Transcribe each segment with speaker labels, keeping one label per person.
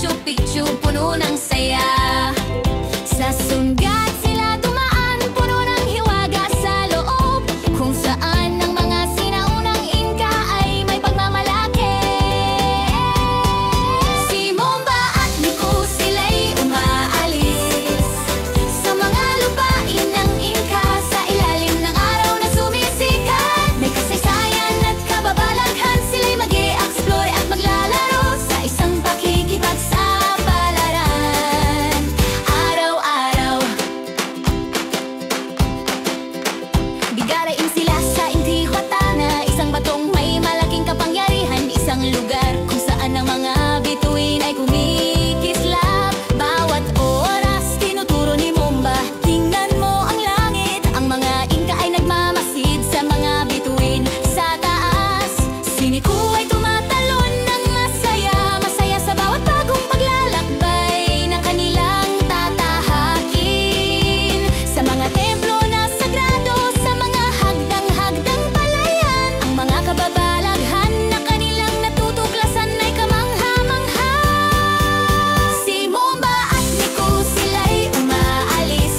Speaker 1: picture-picture, puno ng saya. Sa sunggat sila dumaan, puno ng hiwaga sa loob, kung saan ang mga sinaunang Inka ay may pagmamalaki. Si Momba at Nico sila'y umaalis sa mga lupain ng Inka, sa ilalim ng araw na sumisikat. May kasaysayan at kababalaghan, sila'y mag-i-explore at maglalaro sa isang pakikipagsapalaran. Araw-araw bigarain sila sa Intihuatana, isang batong may malaking kapangyarihan, isang lugar kung saan ang mga bituin ay kumikislap. Bawat oras tinuturo ni Momba, tingnan mo ang langit, ang mga Inka ay nagmamasid sa mga bituin sa taas. Si Nico ay tumatalon ng masaya, masaya sa bawat bagong paglalakbay na kanilang tatahakin. Sa mga templo na sagrado, sa mga hagdang-hagdang palayan, ang mga kababalaghan na kanilang natutuklasan ay kamangha-mangha. Si Momba at Nico sila'y umaalis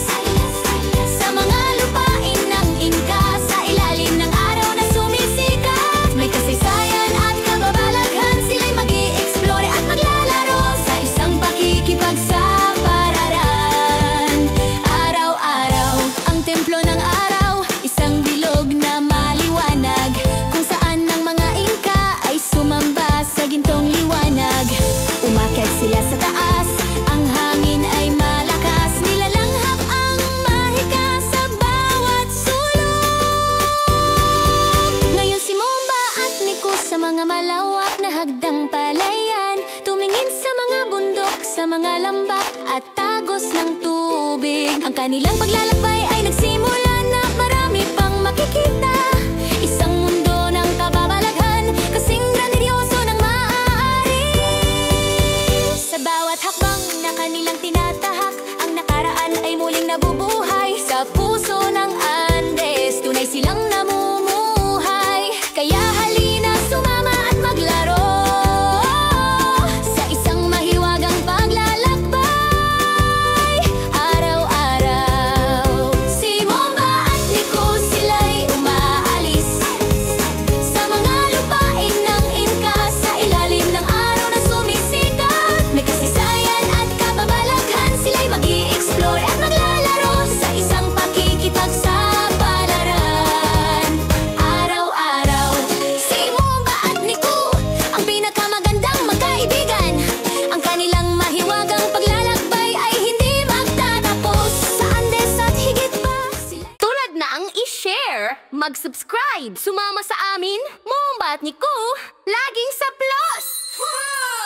Speaker 1: sa mga lupain ng Inka, sa ilalim ng araw na sumisikat. May kasaysayan at kababalaghan, sila'y mag-i-explore at maglalaro sa isang pakikipagsapalaran. Araw-araw ang templo ng araw, isang bilog na maliwanag, kung saan ang mga Inka ay sumamba sa gintong liwanag. Umakyat sila sa taas, ang hangin ay malakas, nilalanghap ang mahika sa bawat sulok. Ngayon si Momba at Nico sa mga malawak na hagdang palayan, tumingin sa mga bundok, sa mga lambak at tagos ng tubig. Ang kanilang paglalakbay ay nagsimula na marami pang makikita, isang mundo ng kababalaghan, kasing grandioso ng maaari. Sa bawat hakbang na kanilang tinatahak, ang nakaraan ay muling nabubuhay. Sa puso ng Andes, tunay silang namumuhay. Kaya halina, sumama at maglaro sa isang mahiwagang paglalakbay. Araw-araw si Momba at Nico sila'y umaalis sa mga lupain ng Inka, sa ilalim ng araw na sumisikat. May kasaysayan at kababalaghan, sila'y mag-i-explore at maglalaro sa isang pakikipagsapalaran. Araw-araw si Momba at Nico, ang pinakamagandang magkaibigan. Ang kanilang mahiwagang paglalakbay ay hindi magtatapos, sa Andes at higit pa sila. Tulad na ang i-share, mag-subscribe, sumama sa amin, Momba at Nico, laging sa plus! Wow!